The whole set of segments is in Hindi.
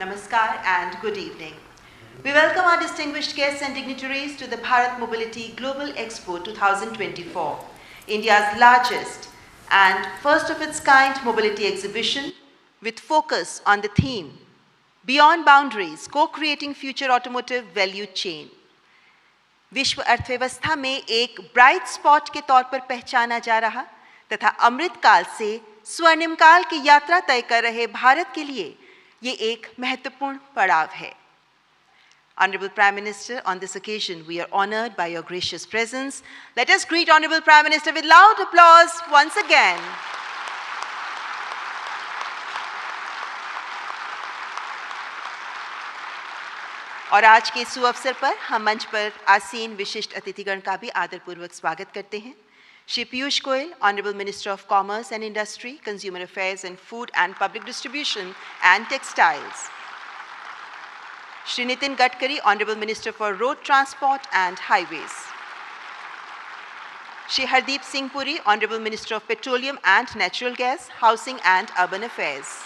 Namaskar and good evening. We welcome our distinguished guests and dignitaries to the Bharat Mobility Global Expo 2024, India's largest and first of its kind mobility exhibition with focus on the theme Beyond Boundaries, Co-Creating Future Automotive Value Chain. विश्व अर्थव्यवस्था में एक ब्राइट स्पॉट के तौर पर पहचाना जा रहा तथा अमृतकाल से स्वर्णिम काल की यात्रा तय कर रहे भारत के लिए ये एक महत्वपूर्ण पड़ाव है. Honorable Prime Minister, on this occasion we are honored by your gracious presence. Let us greet Honorable Prime Minister with loud applause once again. और आज के सुअवसर पर हम मंच पर आसीन विशिष्ट अतिथिगण का भी आदरपूर्वक स्वागत करते हैं. Shri Piyush Goyal, Honorable Minister of Commerce and Industry, Consumer Affairs and Food and Public Distribution and Textiles. Shri Nitin Gadkari, Honorable Minister for Road Transport and Highways. Shri Hardeep Singh Puri, Honorable Minister of Petroleum and Natural Gas, Housing and Urban Affairs.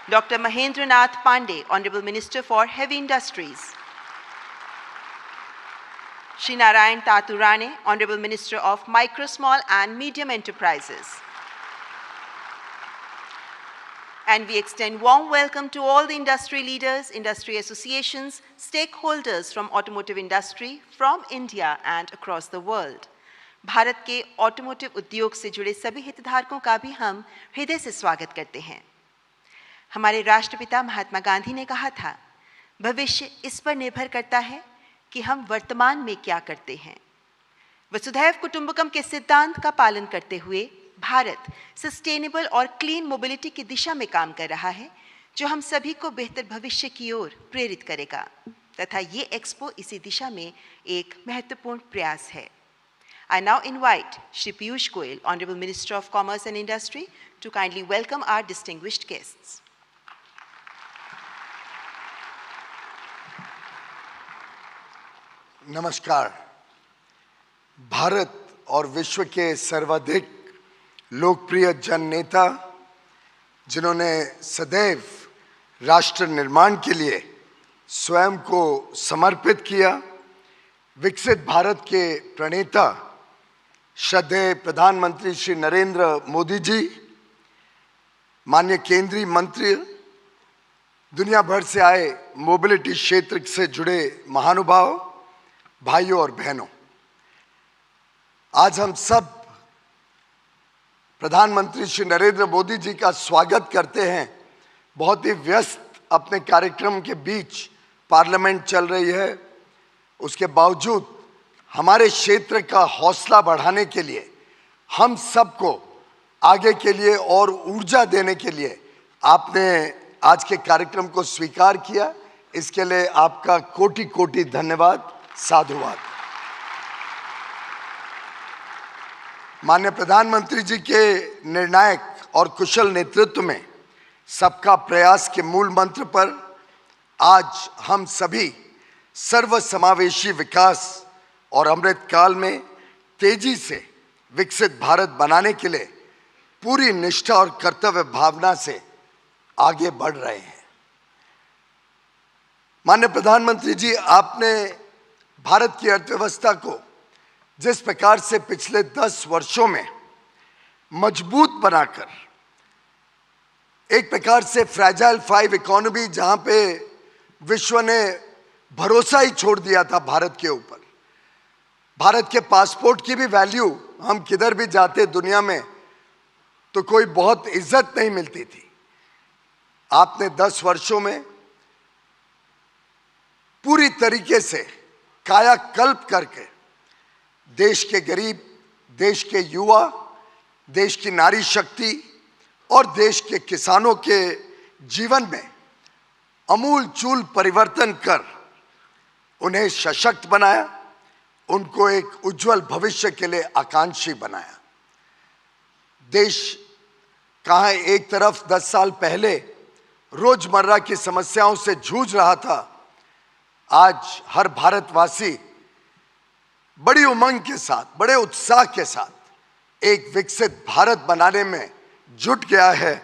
Dr. Mahendra Nath Pandey, Honorable Minister for Heavy Industries. Shri Narayan Taturane, Honorable Minister of Micro, Small and Medium Enterprises. And we extend warm welcome to all the industry leaders, industry associations, stakeholders from automotive industry from India and across the world. Bharat के ऑटोमोटिव उद्योग से जुड़े सभी हितधारकों का भी हम हृदय से स्वागत करते हैं. हमारे राष्ट्रपिता महात्मा गांधी ने कहा था, भविष्य इस पर निर्भर करता है कि हम वर्तमान में क्या करते हैं. वसुधैव कुटुंबकम के सिद्धांत का पालन करते हुए भारत सस्टेनेबल और क्लीन मोबिलिटी की दिशा में काम कर रहा है, जो हम सभी को बेहतर भविष्य की ओर प्रेरित करेगा तथा ये एक्सपो इसी दिशा में एक महत्वपूर्ण प्रयास है. I now invite Shri Piyush Goyal, Honorable Minister of Commerce and Industry, to kindly welcome our distinguished guests. नमस्कार. भारत और विश्व के सर्वाधिक लोकप्रिय जन नेता, जिन्होंने सदैव राष्ट्र निर्माण के लिए स्वयं को समर्पित किया, विकसित भारत के प्रणेता श्रद्धेय प्रधानमंत्री श्री नरेंद्र मोदी जी, माननीय केंद्रीय मंत्री, दुनिया भर से आए मोबिलिटी क्षेत्र से जुड़े महानुभाव, भाइयों और बहनों, आज हम सब प्रधानमंत्री श्री नरेंद्र मोदी जी का स्वागत करते हैं. बहुत ही व्यस्त अपने कार्यक्रम के बीच पार्लियामेंट चल रही है, उसके बावजूद हमारे क्षेत्र का हौसला बढ़ाने के लिए, हम सबको आगे के लिए और ऊर्जा देने के लिए आपने आज के कार्यक्रम को स्वीकार किया. इसके लिए आपका कोटि कोटि धन्यवाद, साधुवाद. माननीय प्रधानमंत्री जी के निर्णायक और कुशल नेतृत्व में सबका प्रयास के मूल मंत्र पर आज हम सभी सर्वसमावेशी विकास और अमृतकाल में तेजी से विकसित भारत बनाने के लिए पूरी निष्ठा और कर्तव्य भावना से आगे बढ़ रहे हैं. माननीय प्रधानमंत्री जी, आपने भारत की अर्थव्यवस्था को जिस प्रकार से पिछले 10 वर्षों में मजबूत बनाकर एक प्रकार से फ्रैजाइल 5 इकोनॉमी, जहां पे विश्व ने भरोसा ही छोड़ दिया था भारत के ऊपर, भारत के पासपोर्ट की भी वैल्यू, हम किधर भी जाते दुनिया में तो कोई बहुत इज्जत नहीं मिलती थी. आपने 10 वर्षों में पूरी तरीके से कायाकल्प करके देश के गरीब, देश के युवा, देश की नारी शक्ति और देश के किसानों के जीवन में अमूलचूल परिवर्तन कर उन्हें सशक्त बनाया, उनको एक उज्जवल भविष्य के लिए आकांक्षी बनाया. देश कहाँ एक तरफ 10 साल पहले रोजमर्रा की समस्याओं से जूझ रहा था, आज हर भारतवासी बड़ी उमंग के साथ, बड़े उत्साह के साथ एक विकसित भारत बनाने में जुट गया है.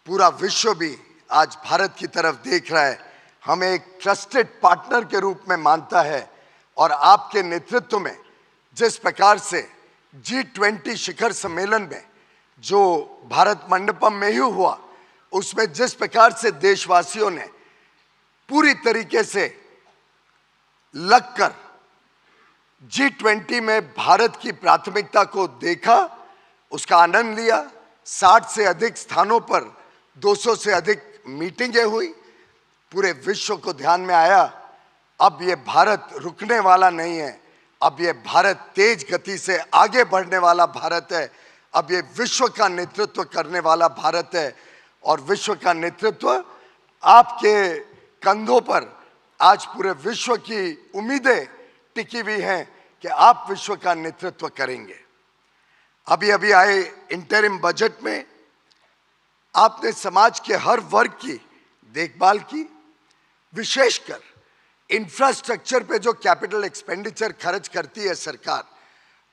पूरा विश्व भी आज भारत की तरफ देख रहा है, हमें एक ट्रस्टेड पार्टनर के रूप में मानता है। और आपके नेतृत्व में जिस प्रकार से G20 शिखर सम्मेलन में जो भारत मंडपम में ही हुआ, उसमें जिस प्रकार से देशवासियों ने पूरी तरीके से लगकर G20 में भारत की प्राथमिकता को देखा, उसका आनंद लिया। 60 से अधिक स्थानों पर 200 से अधिक मीटिंगें हुई, पूरे विश्व को ध्यान में आया। अब ये भारत रुकने वाला नहीं है, अब ये भारत तेज गति से आगे बढ़ने वाला भारत है। अब ये विश्व का नेतृत्व करने वाला भारत है और विश्व का नेतृत्व आपके कंधों पर आज पूरे विश्व की उम्मीदें टिकी हुई हैं कि आप विश्व का नेतृत्व करेंगे। अभी अभी आए इंटरिम बजट में आपने समाज के हर वर्ग की देखभाल की, विशेषकर इंफ्रास्ट्रक्चर पे जो कैपिटल एक्सपेंडिचर खर्च करती है सरकार,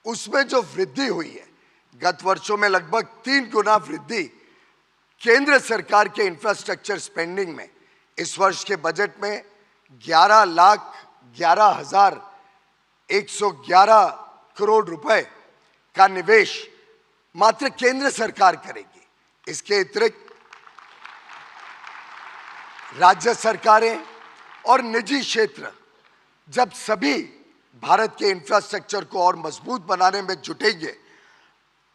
उसमें जो वृद्धि हुई है, गत वर्षों में लगभग 3 गुना वृद्धि केंद्र सरकार के इंफ्रास्ट्रक्चर स्पेंडिंग में। इस वर्ष के बजट में 11,11,111 करोड़ रुपए का निवेश मात्र केंद्र सरकार करेगी। इसके अतिरिक्त राज्य सरकारें और निजी क्षेत्र जब सभी भारत के इंफ्रास्ट्रक्चर को और मजबूत बनाने में जुटेंगे,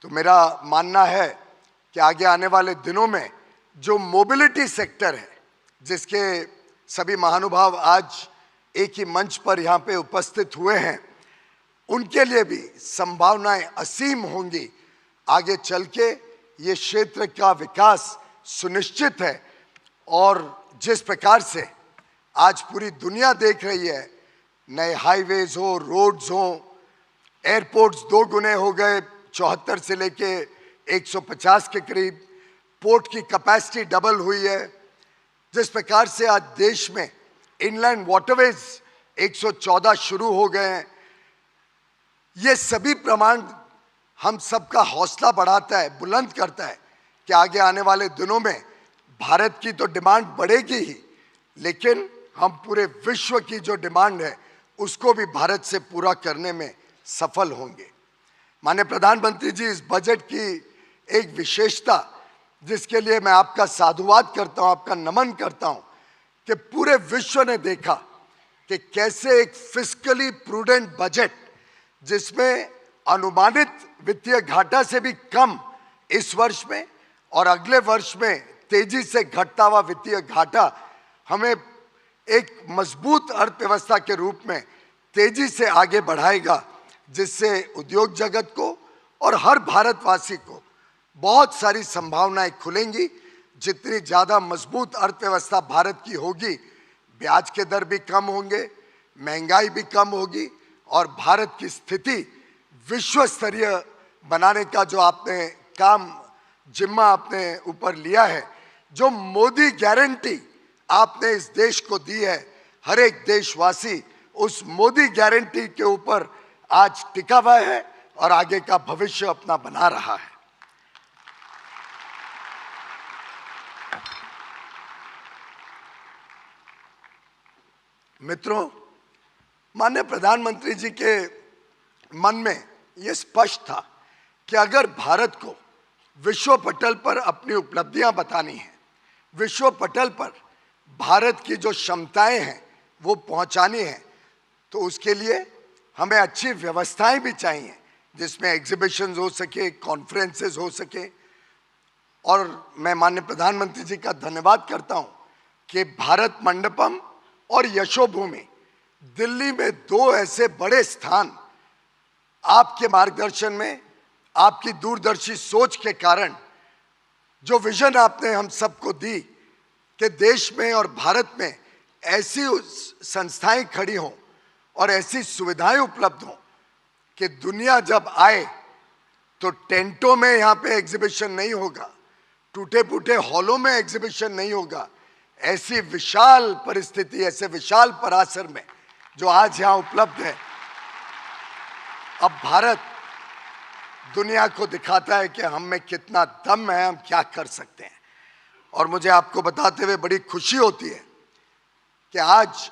तो मेरा मानना है कि आगे आने वाले दिनों में जो मोबिलिटी सेक्टर है, जिसके सभी महानुभाव आज एक ही मंच पर यहाँ पे उपस्थित हुए हैं, उनके लिए भी संभावनाएं असीम होंगी। आगे चल के ये क्षेत्र का विकास सुनिश्चित है। और जिस प्रकार से आज पूरी दुनिया देख रही है, नए हाईवेज हो, रोड्स हो, एयरपोर्ट्स 2 गुने हो गए, 74 से लेके 150 के करीब, पोर्ट की कैपेसिटी डबल हुई है। जिस प्रकार से आज देश में इनलैंड वाटरवेज 114 शुरू हो गए हैं, ये सभी प्रमाण हम सबका हौसला बढ़ाता है, बुलंद करता है कि आगे आने वाले दिनों में भारत की तो डिमांड बढ़ेगी ही, लेकिन हम पूरे विश्व की जो डिमांड है उसको भी भारत से पूरा करने में सफल होंगे। माननीय प्रधानमंत्री जी, इस बजट की एक विशेषता जिसके लिए मैं आपका साधुवाद करता हूं, आपका नमन करता हूं, कि पूरे विश्व ने देखा कि कैसे एक फिस्कली प्रूडेंट बजट, जिसमें अनुमानित वित्तीय घाटा से भी कम इस वर्ष में और अगले वर्ष में तेजी से घटता हुआ वित्तीय घाटा, हमें एक मजबूत अर्थव्यवस्था के रूप में तेजी से आगे बढ़ाएगा, जिससे उद्योग जगत को और हर भारतवासी को बहुत सारी संभावनाएं खुलेंगी। जितनी ज़्यादा मजबूत अर्थव्यवस्था भारत की होगी, ब्याज के दर भी कम होंगे, महंगाई भी कम होगी और भारत की स्थिति विश्व स्तरीय बनाने का जो आपने काम जिम्मा अपने ऊपर लिया है, जो मोदी गारंटी आपने इस देश को दी है, हर एक देशवासी उस मोदी गारंटी के ऊपर आज टिका हुआ है और आगे का भविष्य अपना बना रहा है। मित्रों, माननीय प्रधानमंत्री जी के मन में यह स्पष्ट था कि अगर भारत को विश्व पटल पर अपनी उपलब्धियां बतानी है, विश्व पटल पर भारत की जो क्षमताएं हैं वो पहुंचानी है, तो उसके लिए हमें अच्छी व्यवस्थाएं भी चाहिए, जिसमें एग्जीबिशंस हो सके, कॉन्फ्रेंसेस हो सके। और मैं माननीय प्रधानमंत्री जी का धन्यवाद करता हूं कि भारत मंडपम और यशोभूमि दिल्ली में 2 ऐसे बड़े स्थान आपके मार्गदर्शन में, आपकी दूरदर्शी सोच के कारण, जो विजन आपने हम सबको दी कि देश में और भारत में ऐसी संस्थाएं खड़ी हों और ऐसी सुविधाएं उपलब्ध हों कि दुनिया जब आए तो टेंटों में यहाँ पे एग्जीबिशन नहीं होगा, टूटे फूटे हॉलों में एग्जीबिशन नहीं होगा। ऐसी विशाल परिस्थिति, ऐसे विशाल परासर में जो आज यहाँ उपलब्ध है, अब भारत दुनिया को दिखाता है कि हम में कितना दम है, हम क्या कर सकते हैं। और मुझे आपको बताते हुए बड़ी खुशी होती है कि आज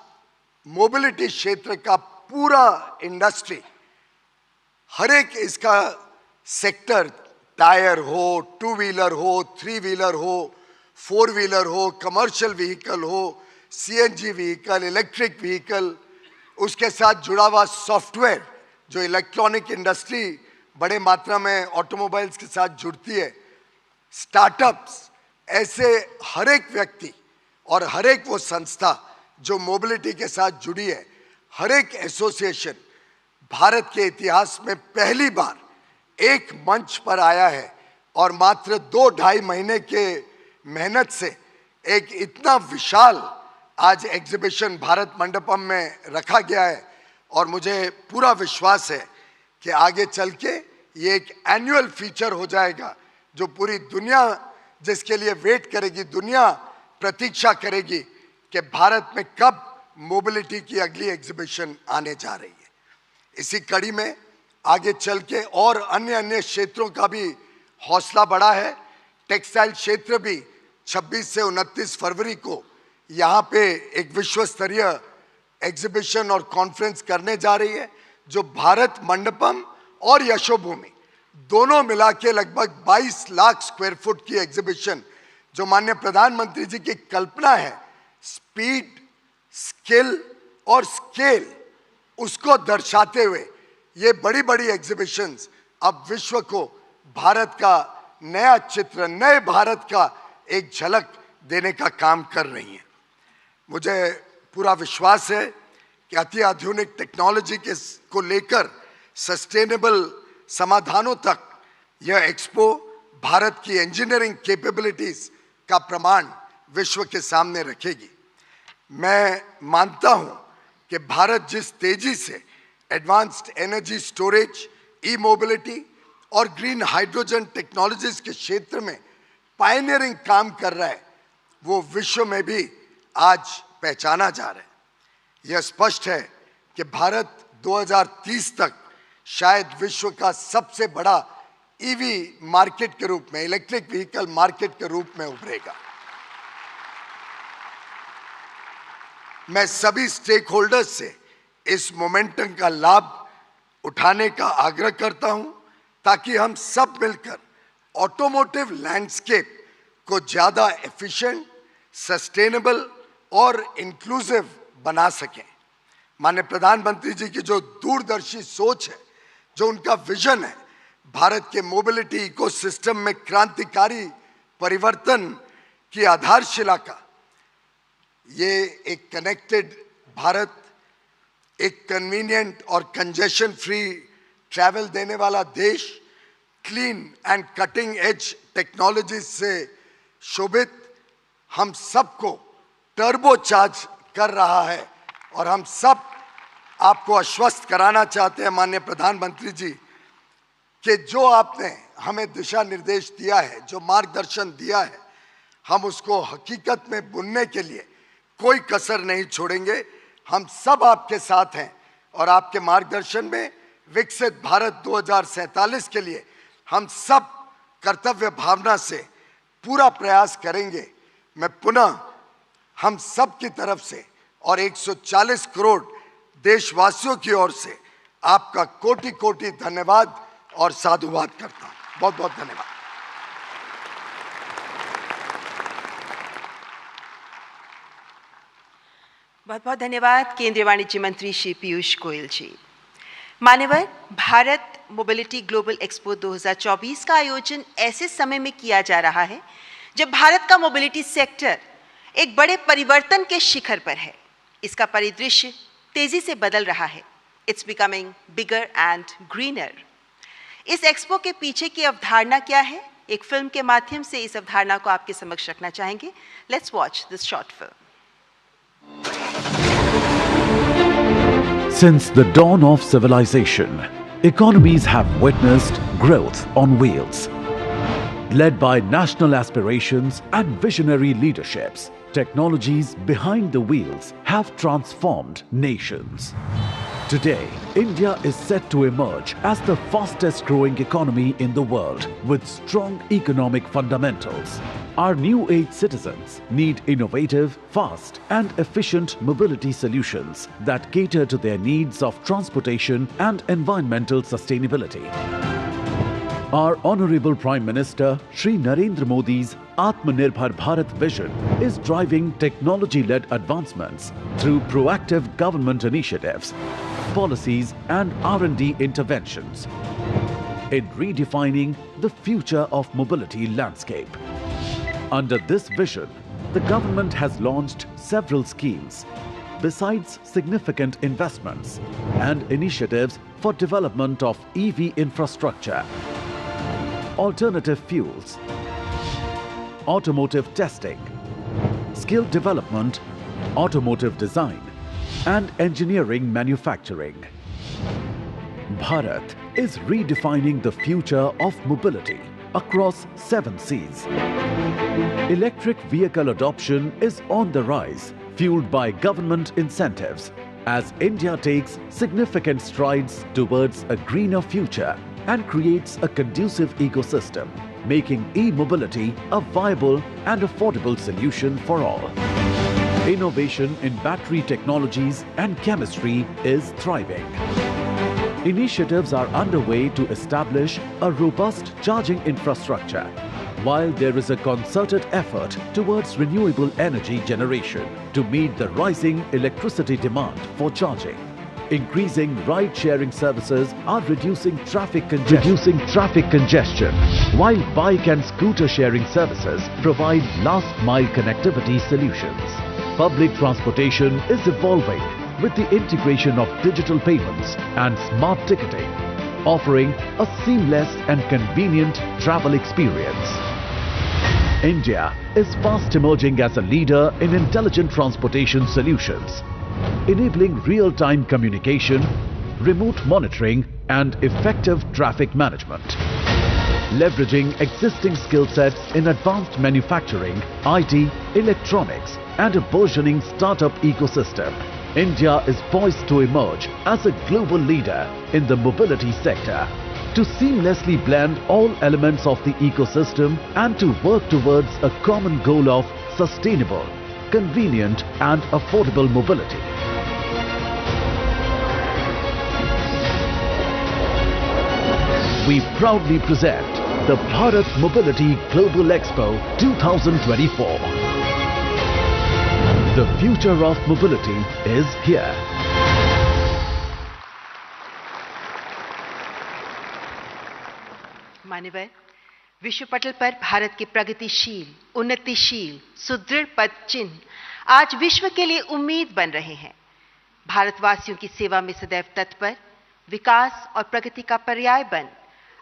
मोबिलिटी क्षेत्र का पूरा इंडस्ट्री, हर एक इसका सेक्टर, टायर हो, टू व्हीलर हो, थ्री व्हीलर हो, फोर व्हीलर हो, कमर्शियल व्हीकल हो, सीएनजी व्हीकल, इलेक्ट्रिक व्हीकल, उसके साथ जुड़ा हुआ सॉफ्टवेयर, जो इलेक्ट्रॉनिक इंडस्ट्री बड़े मात्रा में ऑटोमोबाइल्स के साथ जुड़ती है, स्टार्टअप्स, ऐसे हर एक व्यक्ति और हर एक वो संस्था जो मोबिलिटी के साथ जुड़ी है, हर एक एसोसिएशन भारत के इतिहास में पहली बार एक मंच पर आया है और मात्र 2-2.5 महीने के मेहनत से एक इतना विशाल आज एग्जीबिशन भारत मंडपम में रखा गया है। और मुझे पूरा विश्वास है कि आगे चल के ये एक एनुअल फीचर हो जाएगा जो पूरी दुनिया जिसके लिए वेट करेगी, दुनिया प्रतीक्षा करेगी कि भारत में कब मोबिलिटी की अगली एग्जीबिशन आने जा रही है। इसी कड़ी में आगे चल के और अन्य क्षेत्रों का भी हौसला बढ़ा है। टेक्सटाइल क्षेत्र भी 26 से 29 फरवरी को यहाँ पे एक विश्व स्तरीय एग्जीबिशन और कॉन्फ्रेंस करने जा रही है, जो भारत मंडपम और यशोभूमि दोनों मिला के लगभग 22 लाख स्क्वायर फुट की एग्जीबिशन, जो माननीय प्रधानमंत्री जी की कल्पना है, स्पीड, स्किल और स्केल, उसको दर्शाते हुए ये बड़ी बड़ी एग्जीबिशंस अब विश्व को भारत का नया चित्र, नए भारत का एक झलक देने का काम कर रही हैं। मुझे पूरा विश्वास है कि अति आधुनिक टेक्नोलॉजी को लेकर सस्टेनेबल समाधानों तक यह एक्सपो भारत की इंजीनियरिंग कैपेबिलिटीज का प्रमाण विश्व के सामने रखेगी। मैं मानता हूं कि भारत जिस तेजी से एडवांस्ड एनर्जी स्टोरेज, ई मोबिलिटी और ग्रीन हाइड्रोजन टेक्नोलॉजीज के क्षेत्र में पायनियरिंग काम कर रहा है, वो विश्व में भी आज पहचाना जा रहा है। यह स्पष्ट है कि भारत 2030 तक शायद विश्व का सबसे बड़ा ईवी मार्केट के रूप में, इलेक्ट्रिक व्हीकल मार्केट के रूप में उभरेगा। मैं सभी स्टेक होल्डर्स से इस मोमेंटम का लाभ उठाने का आग्रह करता हूं, ताकि हम सब मिलकर ऑटोमोटिव लैंडस्केप को ज्यादा एफिशिएंट, सस्टेनेबल और इंक्लूसिव बना सकें। माननीय प्रधानमंत्री जी की जो दूरदर्शी सोच है, जो उनका विजन है, भारत के मोबिलिटी इकोसिस्टम में क्रांतिकारी परिवर्तन की आधारशिला का, ये एक कनेक्टेड भारत, एक कन्वीनियंट और कंजेशन फ्री ट्रैवल देने वाला देश, clean and cutting edge technology से शोभित, हम सबको टर्बो चार्ज कर रहा है। और हम सब आपको आश्वस्त कराना चाहते हैं माननीय प्रधानमंत्री जी कि जो आपने हमें दिशा निर्देश दिया है, जो मार्गदर्शन दिया है, हम उसको हकीकत में बुनने के लिए कोई कसर नहीं छोड़ेंगे। हम सब आपके साथ हैं और आपके मार्गदर्शन में विकसित भारत 2047 के लिए हम सब कर्तव्य भावना से पूरा प्रयास करेंगे। मैं पुनः हम सब की तरफ से और 140 करोड़ देशवासियों की ओर से आपका कोटि कोटि धन्यवाद और साधुवाद करता हूं। बहुत बहुत धन्यवाद। बहुत बहुत धन्यवाद केंद्रीय वाणिज्य मंत्री श्री पीयूष गोयल जी। मान्यवर, भारत मोबिलिटी ग्लोबल एक्सपो 2024 का आयोजन ऐसे समय में किया जा रहा है जब भारत का मोबिलिटी सेक्टर एक बड़े परिवर्तन के शिखर पर है। इसका परिदृश्य तेजी से बदल रहा है। It's becoming bigger and greener. इस एक्सपो के पीछे की अवधारणा क्या है? एक फिल्म के माध्यम से इस अवधारणा को आपके समक्ष रखना चाहेंगे। Let's watch this short film. Since the dawn of civilization, economies have witnessed growth on wheels. Led by national aspirations and visionary leaderships, technologies behind the wheels have transformed nations. Today, India is set to emerge as the fastest growing economy in the world with strong economic fundamentals. Our new age citizens need innovative, fast and efficient mobility solutions that cater to their needs of transportation and environmental sustainability. Our Honorable Prime Minister Shri Narendra Modi's Atmanirbhar Bharat vision is driving technology-led advancements through proactive government initiatives, policies and R&D interventions in redefining the future of mobility landscape. Under this vision, the government has launched several schemes besides significant investments and initiatives for development of EV infrastructure, alternative fuels, automotive testing, skill development, automotive design, and engineering manufacturing. Bharat is redefining the future of mobility across 7 seas. Electric vehicle adoption is on the rise, fueled by government incentives, as India takes significant strides towards a greener future and creates a conducive ecosystem, making e-mobility a viable and affordable solution for all. Innovation in battery technologies and chemistry is thriving. Initiatives are underway to establish a robust charging infrastructure, while there is a concerted effort towards renewable energy generation to meet the rising electricity demand for charging. Increasing ride-sharing services are reducing traffic congestion, while bike and scooter sharing services provide last-mile connectivity solutions. Public transportation is evolving with the integration of digital payments and smart ticketing, offering a seamless and convenient travel experience. India is fast emerging as a leader in intelligent transportation solutions, enabling real-time communication, remote monitoring and effective traffic management. Leveraging existing skill sets in advanced manufacturing, IT, electronics and a burgeoning startup ecosystem, India is poised to emerge as a global leader in the mobility sector, to seamlessly blend all elements of the ecosystem and to work towards a common goal of sustainable, convenient and affordable mobility. We proudly present the Bharat Mobility Global Expo 2024. The future of mobility is here. मान्यवर, विश्व पटल पर भारत के प्रगतिशील, उन्नतिशील, सुदृढ़ पद चिन्ह आज विश्व के लिए उम्मीद बन रहे हैं। भारतवासियों की सेवा में सदैव तत्पर, विकास और प्रगति का पर्याय बन,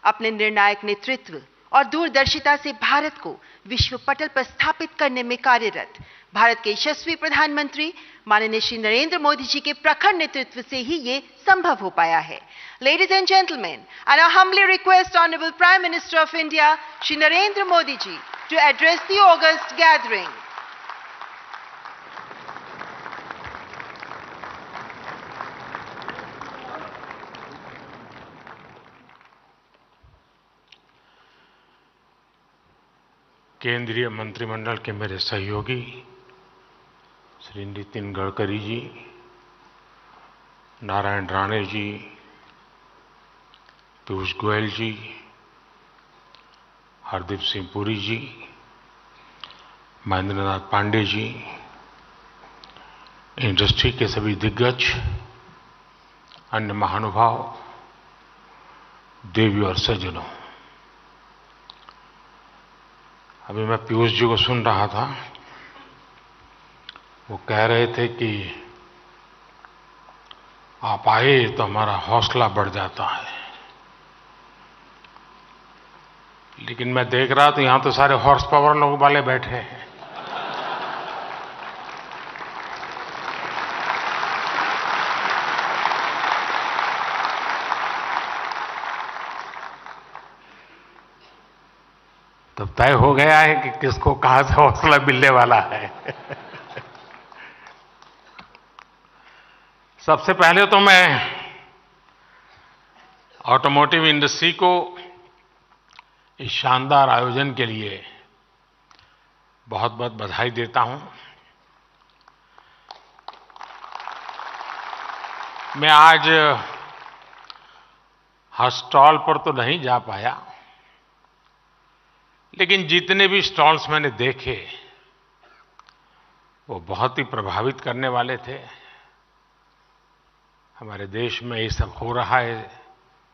अपने निर्णायक नेतृत्व और दूरदर्शिता से भारत को विश्व पटल पर स्थापित करने में कार्यरत भारत के यशस्वी प्रधानमंत्री माननीय श्री नरेंद्र मोदी जी के प्रखर नेतृत्व से ही ये संभव हो पाया है। Ladies and gentlemen, I now humbly request Honorable Prime Minister of India, Shri Narendra Modi ji, to address the august gathering. केंद्रीय मंत्रिमंडल के मेरे सहयोगी श्री नितिन गडकरी जी, नारायण राणे जी, पीयूष गोयल जी, हरदीप सिंह पुरी जी, महेंद्र नाथ पांडे जी, इंडस्ट्री के सभी दिग्गज, अन्य महानुभाव, देवी और सज्जनों, अभी मैं पीयूष जी को सुन रहा था। वो कह रहे थे कि आप आए तो हमारा हौसला बढ़ जाता है, लेकिन मैं देख रहा तो यहां तो सारे हॉर्स पावर लोग वाले बैठे हैं। तब तय हो गया है कि किसको कहां से हौसला मिलने वाला है। सबसे पहले तो मैं ऑटोमोटिव इंडस्ट्री को इस शानदार आयोजन के लिए बहुत बहुत बधाई देता हूं। मैं आज हर स्टॉल पर तो नहीं जा पाया, लेकिन जितने भी स्टॉल्स मैंने देखे वो बहुत ही प्रभावित करने वाले थे। हमारे देश में ये सब हो रहा है,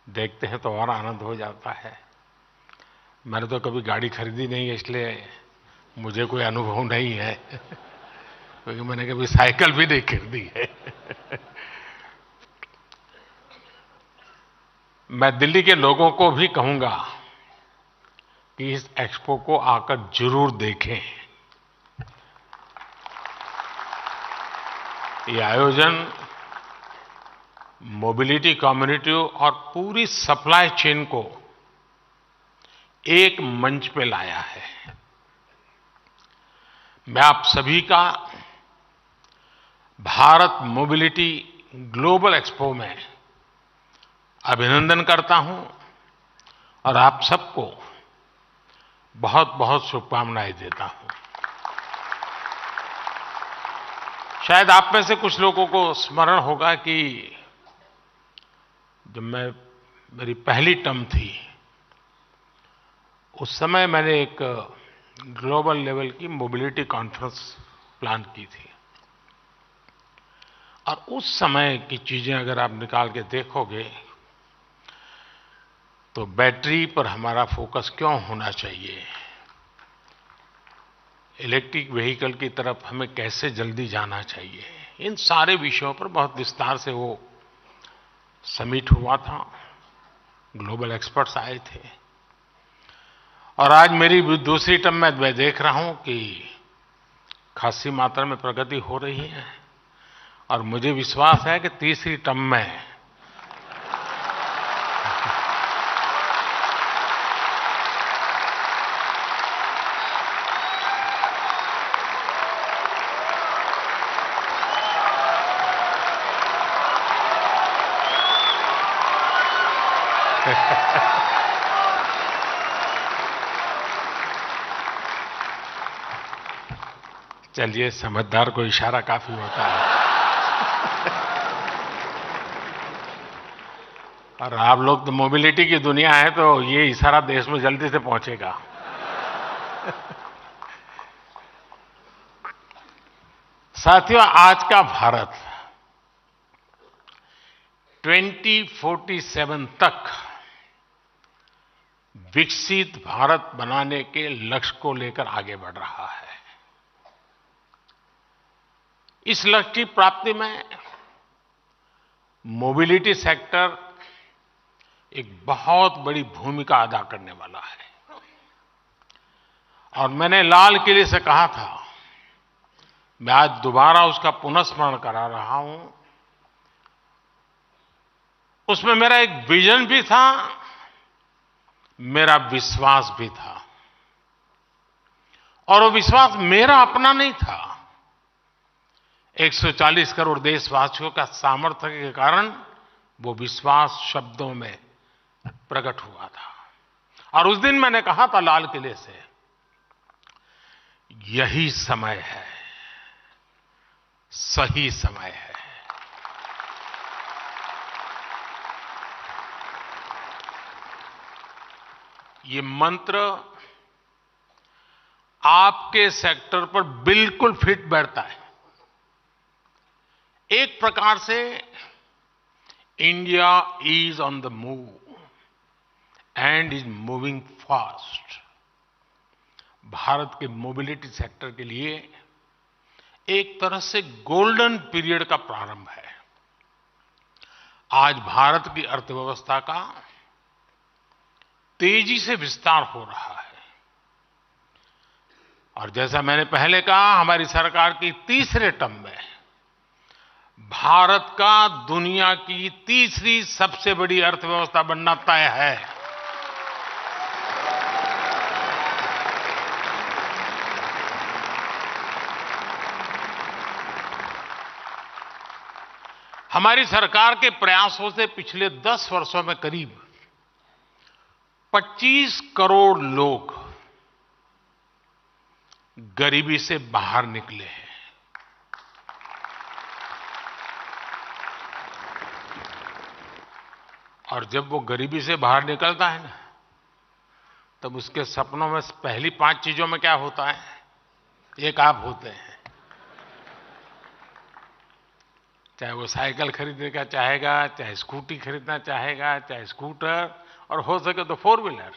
देखते हैं तो और आनंद हो जाता है। मैंने तो कभी गाड़ी खरीदी नहीं है, इसलिए मुझे कोई अनुभव नहीं है क्योंकि मैंने कभी साइकिल भी नहीं खरीदी है। मैं दिल्ली के लोगों को भी कहूंगा कि इस एक्सपो को आकर जरूर देखें। ये आयोजन मोबिलिटी कम्युनिटी और पूरी सप्लाई चेन को एक मंच पे लाया है। मैं आप सभी का भारत मोबिलिटी ग्लोबल एक्सपो में अभिनंदन करता हूं और आप सबको बहुत बहुत शुभकामनाएं देता हूं। शायद आप में से कुछ लोगों को स्मरण होगा कि जब मेरी पहली टर्म थी, उस समय मैंने एक ग्लोबल लेवल की मोबिलिटी कॉन्फ्रेंस प्लान की थी और उस समय की चीजें अगर आप निकाल के देखोगे तो बैटरी पर हमारा फोकस क्यों होना चाहिए, इलेक्ट्रिक व्हीकल की तरफ हमें कैसे जल्दी जाना चाहिए, इन सारे विषयों पर बहुत विस्तार से वो समिट हुआ था। ग्लोबल एक्सपर्ट्स आए थे और आज मेरी दूसरी टर्म में मैं देख रहा हूं कि खासी मात्रा में प्रगति हो रही है और मुझे विश्वास है कि तीसरी टर्म में चलिए, समझदार को इशारा काफी होता है। और आप लोग तो मोबिलिटी की दुनिया है, तो ये इशारा देश में जल्दी से पहुंचेगा। साथियों, आज का भारत 2047 तक विकसित भारत बनाने के लक्ष्य को लेकर आगे बढ़ रहा है। इस लक्ष्य की प्राप्ति में मोबिलिटी सेक्टर एक बहुत बड़ी भूमिका अदा करने वाला है। और मैंने लाल किले से कहा था, मैं आज दोबारा उसका पुनर्स्मरण करा रहा हूं। उसमें मेरा एक विजन भी था, मेरा विश्वास भी था। और वो विश्वास मेरा अपना नहीं था, 140 करोड़ देशवासियों का सामर्थ्य के कारण वो विश्वास शब्दों में प्रकट हुआ था। और उस दिन मैंने कहा था लाल किले से, यही समय है, सही समय है। ये मंत्र आपके सेक्टर पर बिल्कुल फिट बैठता है। एक प्रकार से India is on the move and is moving fast. Bharat के मोबिलिटी सेक्टर के लिए एक तरह से गोल्डन पीरियड का प्रारंभ है। आज भारत की अर्थव्यवस्था का तेजी से विस्तार हो रहा है और जैसा मैंने पहले कहा, हमारी सरकार की तीसरे टर्म में भारत का दुनिया की तीसरी सबसे बड़ी अर्थव्यवस्था बनना तय है। हमारी सरकार के प्रयासों से पिछले 10 वर्षों में करीब 25 करोड़ लोग गरीबी से बाहर निकले हैं। और जब वो गरीबी से बाहर निकलता है ना, तब उसके सपनों में पहली 5 चीजों में क्या होता है? एक आप होते हैं। चाहे वो साइकिल खरीदने का चाहेगा, चाहे स्कूटी खरीदना चाहेगा, चाहे स्कूटर, और हो सके तो 4 व्हीलर,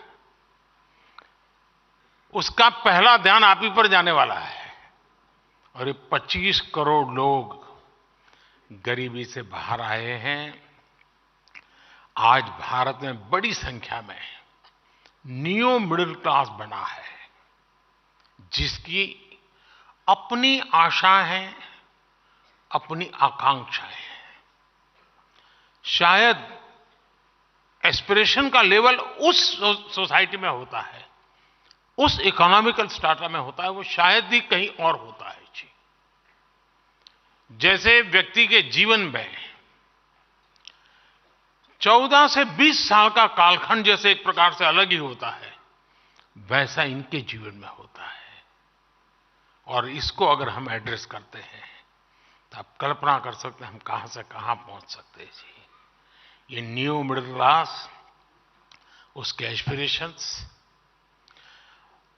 उसका पहला ध्यान आप ही पर जाने वाला है। और ये 25 करोड़ लोग गरीबी से बाहर आए हैं। आज भारत में बड़ी संख्या में न्यू मिडिल क्लास बना है, जिसकी अपनी आशाएं हैं, अपनी आकांक्षाएं हैं। शायद एस्पिरेशन का लेवल उस सोसाइटी में होता है, उस इकोनॉमिकल स्ट्राटा में होता है, वो शायद ही कहीं और होता है जी। जैसे व्यक्ति के जीवन में 14 से 20 साल का कालखंड जैसे एक प्रकार से अलग ही होता है, वैसा इनके जीवन में होता है। और इसको अगर हम एड्रेस करते हैं तो आप कल्पना कर सकते हैं हम कहां से कहां पहुंच सकते हैं जी। ये न्यू मिडिल क्लास, उसके एस्पिरेशंस,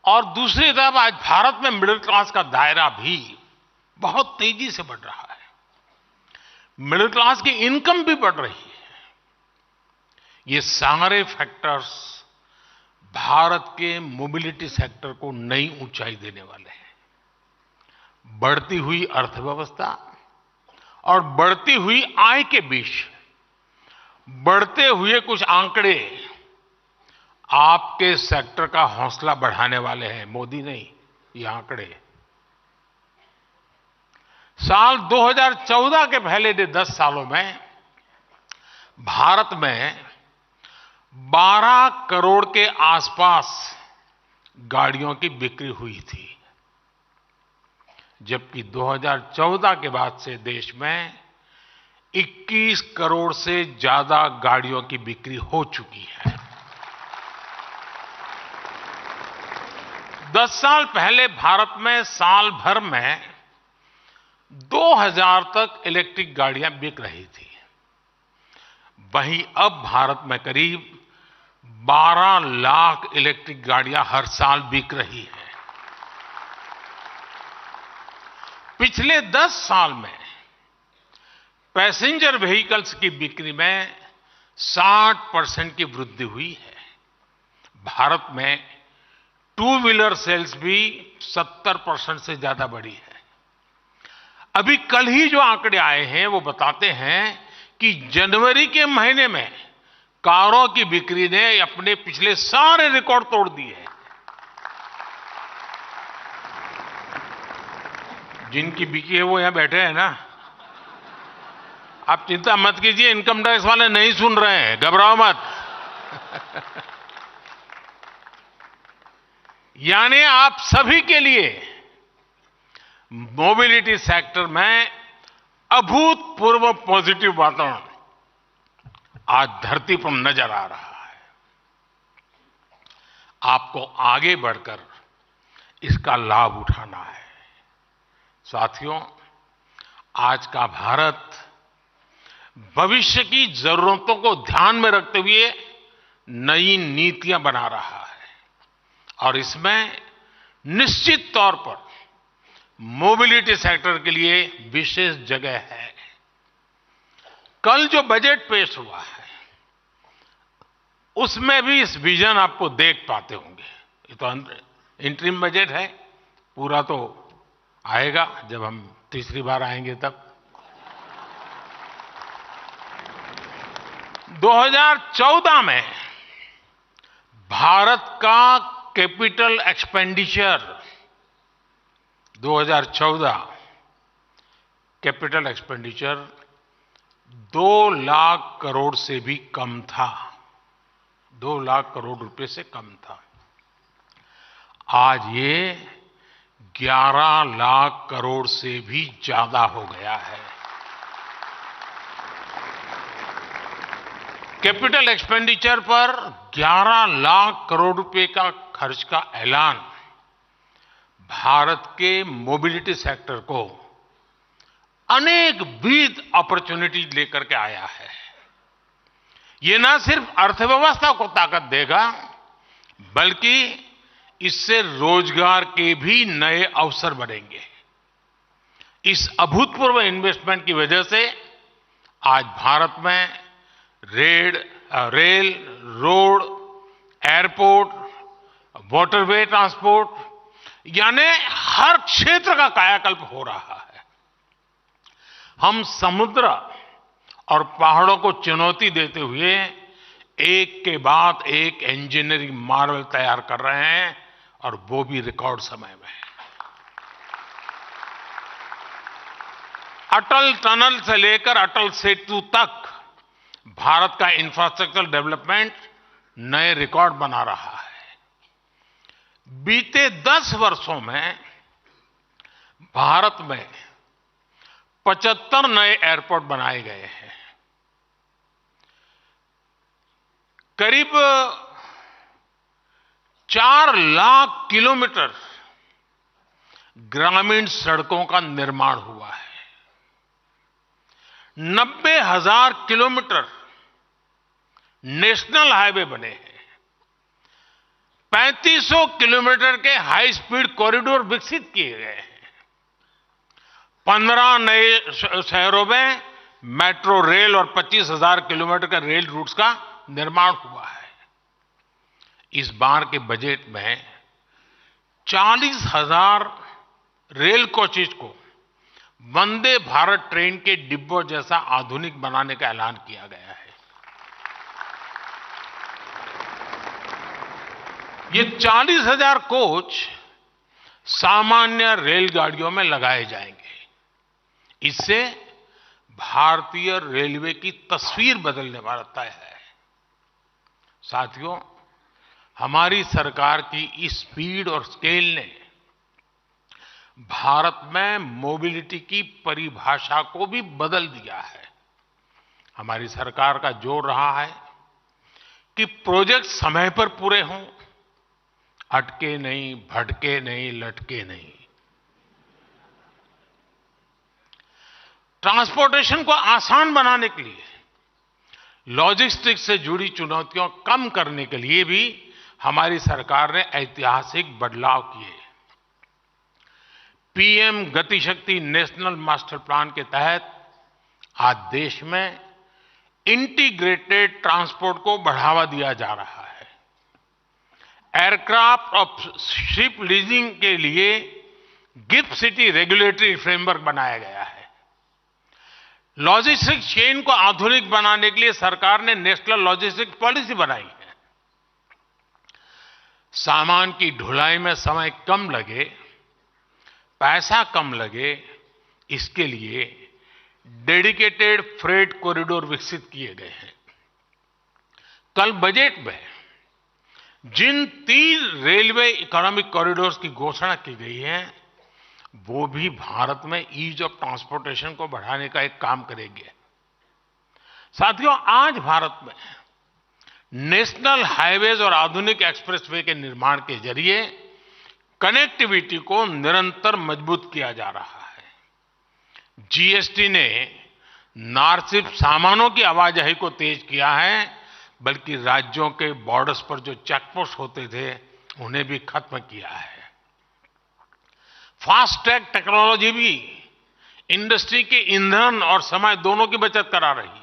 और दूसरी तरफ आज भारत में मिडिल क्लास का दायरा भी बहुत तेजी से बढ़ रहा है। मिडिल क्लास की इनकम भी बढ़ रही है। ये सारे फैक्टर्स भारत के मोबिलिटी सेक्टर को नई ऊंचाई देने वाले हैं। बढ़ती हुई अर्थव्यवस्था और बढ़ती हुई आय के बीच बढ़ते हुए कुछ आंकड़े आपके सेक्टर का हौसला बढ़ाने वाले हैं। मोदी नहीं, ये आंकड़े। साल 2014 के पहले के 10 सालों में भारत में 12 करोड़ के आसपास गाड़ियों की बिक्री हुई थी, जबकि 2014 के बाद से देश में 21 करोड़ से ज्यादा गाड़ियों की बिक्री हो चुकी है। 10 साल पहले भारत में साल भर में 2000 तक इलेक्ट्रिक गाड़ियां बिक रही थी। वहीं अब भारत में करीब 12 लाख इलेक्ट्रिक गाड़ियां हर साल बिक रही हैं। पिछले 10 साल में पैसेंजर व्हीकल्स की बिक्री में 60% की वृद्धि हुई है। भारत में 2 व्हीलर सेल्स भी 70% से ज्यादा बढ़ी है। अभी कल ही जो आंकड़े आए हैं वो बताते हैं कि जनवरी के महीने में कारों की बिक्री ने अपने पिछले सारे रिकॉर्ड तोड़ दिए हैं। जिनकी बिकी है वो यहां बैठे हैं ना। आप चिंता मत कीजिए, इनकम टैक्स वाले नहीं सुन रहे हैं, घबराओ मत। यानी आप सभी के लिए मोबिलिटी सेक्टर में अभूतपूर्व पॉजिटिव वातावरण आज धरती पर नजर आ रहा है। आपको आगे बढ़कर इसका लाभ उठाना है। साथियों, आज का भारत भविष्य की जरूरतों को ध्यान में रखते हुए नई नीतियां बना रहा है और इसमें निश्चित तौर पर मोबिलिटी सेक्टर के लिए विशेष जगह है। कल जो बजट पेश हुआ है उसमें भी इस विजन आपको देख पाते होंगे। ये तो इंटरिम बजट है, पूरा तो आएगा जब हम तीसरी बार आएंगे तब। 2014 में भारत का capital expenditure 2014 capital expenditure 2 lakh crore से भी कम था। 2 लाख करोड़ रुपए से कम था। आज ये 11 लाख करोड़ से भी ज्यादा हो गया है। कैपिटल एक्सपेंडिचर पर 11 लाख करोड़ रुपए का खर्च का ऐलान भारत के मोबिलिटी सेक्टर को अनेक विद अपॉर्चुनिटीज लेकर के आया है। ये ना सिर्फ अर्थव्यवस्था को ताकत देगा, बल्कि इससे रोजगार के भी नए अवसर बनेंगे। इस अभूतपूर्व इन्वेस्टमेंट की वजह से आज भारत में rail, road, airport, waterway transport यानी हर क्षेत्र का कायाकल्प हो रहा है। हम समुद्र और पहाड़ों को चुनौती देते हुए एक के बाद एक इंजीनियरिंग मार्वल तैयार कर रहे हैं, और वो भी रिकॉर्ड समय में। अटल टनल से लेकर अटल सेतु तक भारत का इंफ्रास्ट्रक्चर डेवलपमेंट नए रिकॉर्ड बना रहा है। बीते 10 वर्षों में भारत में 75 नए एयरपोर्ट बनाए गए हैं। करीब 4 लाख किलोमीटर ग्रामीण सड़कों का निर्माण हुआ है। 90,000 किलोमीटर नेशनल हाईवे बने हैं। 3500 किलोमीटर के हाई स्पीड कॉरिडोर विकसित किए गए हैं। 15 नए शहरों में मेट्रो रेल और 25,000 किलोमीटर के रेल रूट्स का निर्माण हुआ है। इस बार के बजट में 40,000 रेल कोचेज को वंदे भारत ट्रेन के डिब्बों जैसा आधुनिक बनाने का ऐलान किया गया है। ये 40,000 कोच सामान्य रेलगाड़ियों में लगाए जाएंगे। इससे भारतीय रेलवे की तस्वीर बदलने वाला तय है। साथियों, हमारी सरकार की इस स्पीड और स्केल ने भारत में मोबिलिटी की परिभाषा को भी बदल दिया है। हमारी सरकार का जोर रहा है कि प्रोजेक्ट समय पर पूरे हों, अटके नहीं, भटके नहीं, लटके नहीं। ट्रांसपोर्टेशन को आसान बनाने के लिए, लॉजिस्टिक्स से जुड़ी चुनौतियों कम करने के लिए भी हमारी सरकार ने ऐतिहासिक बदलाव किए। पीएम गति शक्ति नेशनल मास्टर प्लान के तहत आज देश में इंटीग्रेटेड ट्रांसपोर्ट को बढ़ावा दिया जा रहा है। एयरक्राफ्ट और शिप लीजिंग के लिए गिफ्ट सिटी रेगुलेटरी फ्रेमवर्क बनाया गया है। लॉजिस्टिक्स चेन को आधुनिक बनाने के लिए सरकार ने नेशनल लॉजिस्टिक्स पॉलिसी बनाई है। सामान की ढुलाई में समय कम लगे, पैसा कम लगे, इसके लिए डेडिकेटेड फ्रेट कॉरिडोर विकसित किए गए हैं। कल बजट में जिन 3 रेलवे इकोनॉमिक कॉरिडोर्स की घोषणा की गई है, वो भी भारत में ईज ऑफ ट्रांसपोर्टेशन को बढ़ाने का एक काम करेंगे। साथियों, आज भारत में नेशनल हाईवेज और आधुनिक एक्सप्रेसवे के निर्माण के जरिए कनेक्टिविटी को निरंतर मजबूत किया जा रहा है। जीएसटी ने न सिर्फ सामानों की आवाजाही को तेज किया है, बल्कि राज्यों के बॉर्डर्स पर जो चेकपोस्ट होते थे, उन्हें भी खत्म किया है। फास्ट ट्रैक टेक्नोलॉजी भी इंडस्ट्री के ईंधन और समय दोनों की बचत करा रही है।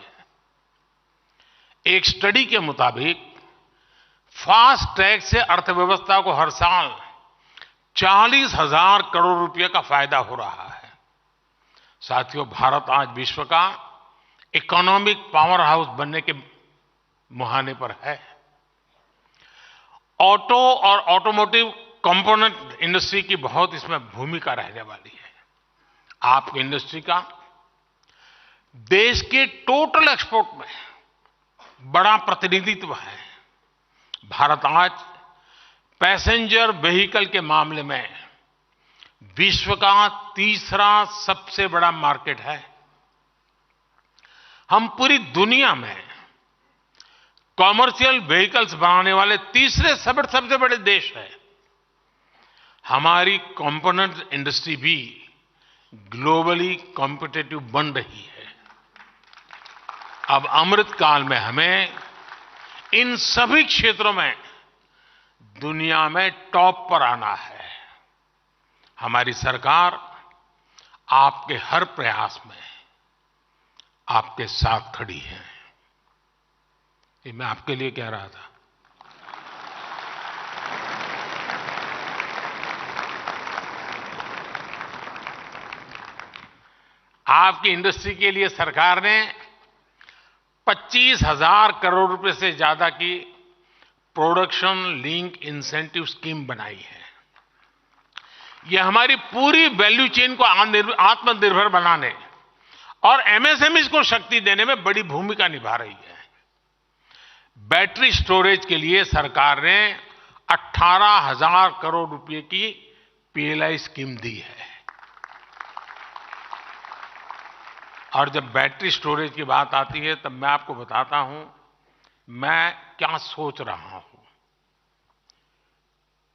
एक स्टडी के मुताबिक फास्ट ट्रैक से अर्थव्यवस्था को हर साल 40,000 करोड़ रुपए का फायदा हो रहा है। साथियों, भारत आज विश्व का इकोनॉमिक पावर हाउस बनने के मुहाने पर है। ऑटो और ऑटोमोटिव कंपोनेंट इंडस्ट्री की बहुत इसमें भूमिका रहने वाली है। आपकी इंडस्ट्री का देश के टोटल एक्सपोर्ट में बड़ा प्रतिनिधित्व है। भारत आज पैसेंजर व्हीकल के मामले में विश्व का तीसरा सबसे बड़ा मार्केट है। हम पूरी दुनिया में कॉमर्शियल व्हीकल्स बनाने वाले तीसरे सबसे बड़े देश है। हमारी कंपोनेंट इंडस्ट्री भी ग्लोबली कॉम्पिटिटिव बन रही है। अब अमृत काल में हमें इन सभी क्षेत्रों में दुनिया में टॉप पर आना है। हमारी सरकार आपके हर प्रयास में आपके साथ खड़ी है। ये मैं आपके लिए कह रहा था। आपकी इंडस्ट्री के लिए सरकार ने 25,000 करोड़ रुपए से ज्यादा की प्रोडक्शन लिंक इंसेंटिव स्कीम बनाई है। यह हमारी पूरी वैल्यू चेन को आत्मनिर्भर बनाने और एमएसएमईज को शक्ति देने में बड़ी भूमिका निभा रही है। बैटरी स्टोरेज के लिए सरकार ने 18,000 करोड़ रुपए की पीएलआई स्कीम दी है। और जब बैटरी स्टोरेज की बात आती है तब मैं आपको बताता हूं मैं क्या सोच रहा हूं।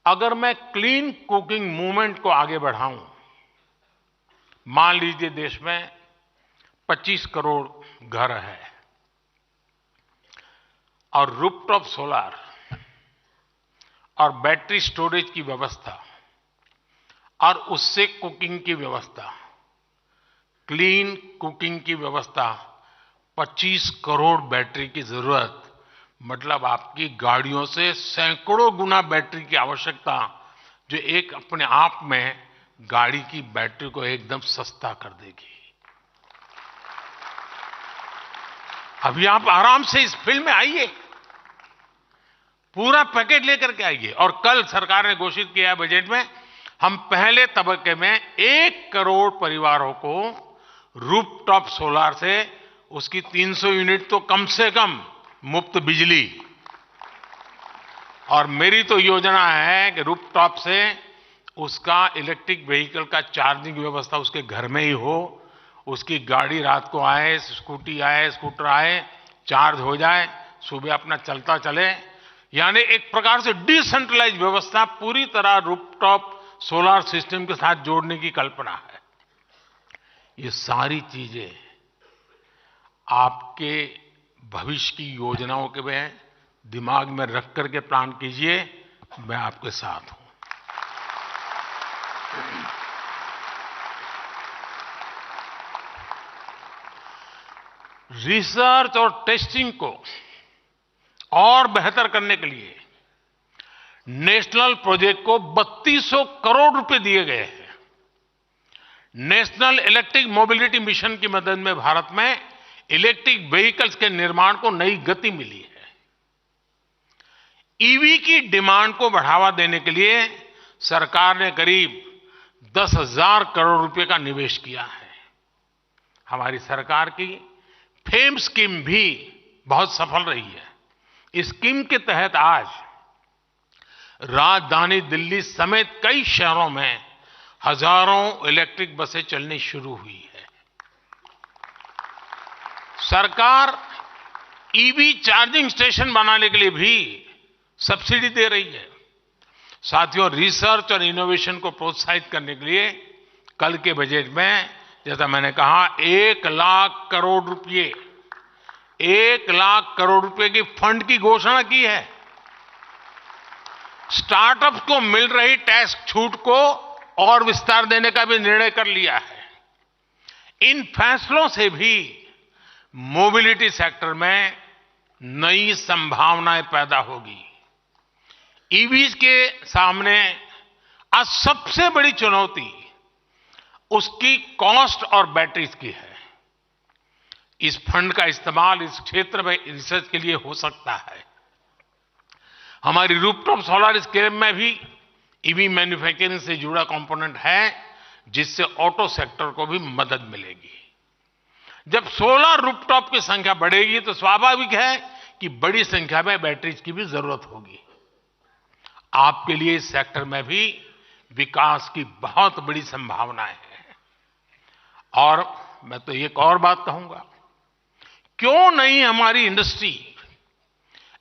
अगर मैं क्लीन कुकिंग मूवमेंट को आगे बढ़ाऊं, मान लीजिए देश में 25 करोड़ घर है और रूफटॉप सोलर और बैटरी स्टोरेज की व्यवस्था और उससे कुकिंग की व्यवस्था, क्लीन कुकिंग की व्यवस्था, 25 करोड़ बैटरी की जरूरत, मतलब आपकी गाड़ियों से सैकड़ों गुना बैटरी की आवश्यकता, जो एक अपने आप में गाड़ी की बैटरी को एकदम सस्ता कर देगी। अभी आप आराम से इस फील्ड में आइए, पूरा पैकेज लेकर के आइए। और कल सरकार ने घोषित किया है बजट में, हम पहले तबक्के में 1 करोड़ परिवारों को रूफटॉप सोलर से उसकी 300 यूनिट तो कम से कम मुफ्त बिजली, और मेरी तो योजना है कि रूफटॉप से उसका इलेक्ट्रिक व्हीकल का चार्जिंग व्यवस्था उसके घर में ही हो, उसकी गाड़ी रात को आए, स्कूटी आए, स्कूटर आए, चार्ज हो जाए, सुबह अपना चलता चले। यानी एक प्रकार से डिसेंट्रलाइज व्यवस्था पूरी तरह रूफटॉप सोलर सिस्टम के साथ जोड़ने की कल्पना है। ये सारी चीजें आपके भविष्य की योजनाओं के में दिमाग में रख करके प्लान कीजिए, मैं आपके साथ हूं। रिसर्च और टेस्टिंग को और बेहतर करने के लिए नेशनल प्रोजेक्ट को 3200 करोड़ रुपए दिए गए हैं। नेशनल इलेक्ट्रिक मोबिलिटी मिशन की मदद में भारत में इलेक्ट्रिक व्हीकल्स के निर्माण को नई गति मिली है। ईवी की डिमांड को बढ़ावा देने के लिए सरकार ने करीब 10,000 करोड़ रुपए का निवेश किया है। हमारी सरकार की फेम स्कीम भी बहुत सफल रही है। इस स्कीम के तहत आज राजधानी दिल्ली समेत कई शहरों में हजारों इलेक्ट्रिक बसें चलनी शुरू हुई है। सरकार ईवी चार्जिंग स्टेशन बनाने के लिए भी सब्सिडी दे रही है। साथियों, रिसर्च और इनोवेशन को प्रोत्साहित करने के लिए कल के बजट में, जैसा मैंने कहा, 1 लाख करोड़ रुपए 1 लाख करोड़ रुपए की फंड की घोषणा की है। स्टार्टअप को मिल रही टैक्स छूट को और विस्तार देने का भी निर्णय कर लिया है। इन फैसलों से भी मोबिलिटी सेक्टर में नई संभावनाएं पैदा होगी। ईवीज के सामने आज सबसे बड़ी चुनौती उसकी कॉस्ट और बैटरीज की है। इस फंड का इस्तेमाल इस क्षेत्र में रिसर्च के लिए हो सकता है। हमारी रूफटॉप सोलर स्कीम में भी ईवी मैन्युफैक्चरिंग से जुड़ा कंपोनेंट है, जिससे ऑटो सेक्टर को भी मदद मिलेगी। जब सोलर रूफटॉप की संख्या बढ़ेगी तो स्वाभाविक है कि बड़ी संख्या में बैटरीज की भी जरूरत होगी। आपके लिए इस सेक्टर में भी विकास की बहुत बड़ी संभावनाएं हैं। और मैं तो एक और बात कहूंगा, क्यों नहीं हमारी इंडस्ट्री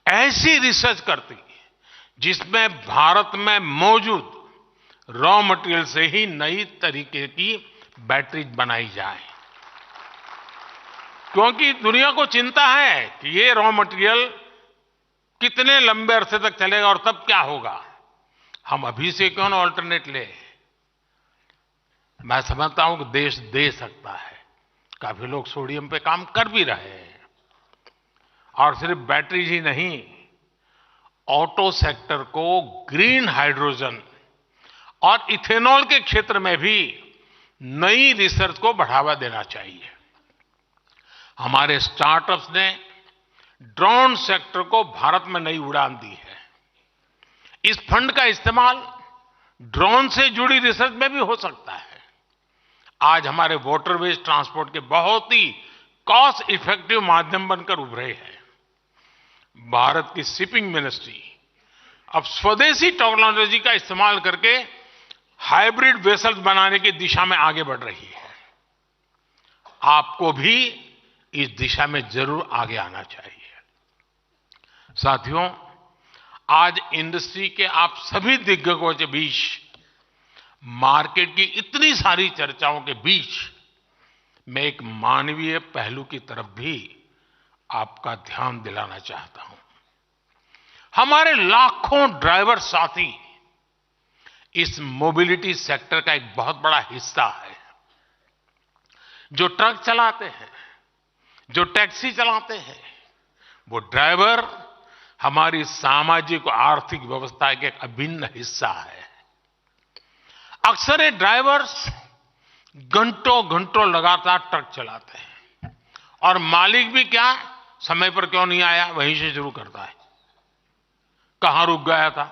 ऐसी रिसर्च करती जिसमें भारत में मौजूद रॉ मटेरियल से ही नई तरीके की बैटरी बनाई जाए। क्योंकि दुनिया को चिंता है कि ये रॉ मटेरियल कितने लंबे अरसे तक चलेगा और तब क्या होगा। हम अभी से क्यों ना ऑल्टरनेट ले। मैं समझता हूं कि देश दे सकता है। काफी लोग सोडियम पे काम कर भी रहे हैं। और सिर्फ बैटरीज ही नहीं, ऑटो सेक्टर को ग्रीन हाइड्रोजन और इथेनॉल के क्षेत्र में भी नई रिसर्च को बढ़ावा देना चाहिए। हमारे स्टार्टअप्स ने ड्रोन सेक्टर को भारत में नई उड़ान दी है। इस फंड का इस्तेमाल ड्रोन से जुड़ी रिसर्च में भी हो सकता है। आज हमारे वाटरवेज ट्रांसपोर्ट के बहुत ही कॉस्ट इफेक्टिव माध्यम बनकर उभरे हैं। भारत की शिपिंग मिनिस्ट्री अब स्वदेशी टेक्नोलॉजी का इस्तेमाल करके हाइब्रिड वेसल्स बनाने की दिशा में आगे बढ़ रही है। आपको भी इस दिशा में जरूर आगे आना चाहिए। साथियों, आज इंडस्ट्री के आप सभी दिग्गजों के बीच, मार्केट की इतनी सारी चर्चाओं के बीच, मैं एक मानवीय पहलू की तरफ भी आपका ध्यान दिलाना चाहता हूं। हमारे लाखों ड्राइवर साथी इस मोबिलिटी सेक्टर का एक बहुत बड़ा हिस्सा है। जो ट्रक चलाते हैं, जो टैक्सी चलाते हैं, वो ड्राइवर हमारी सामाजिक और आर्थिक व्यवस्था का एक अभिन्न हिस्सा है। अक्सर ये ड्राइवर्स घंटों घंटों लगातार ट्रक चलाते हैं और मालिक भी क्या, समय पर क्यों नहीं आया वहीं से शुरू करता है, कहां रुक गया था।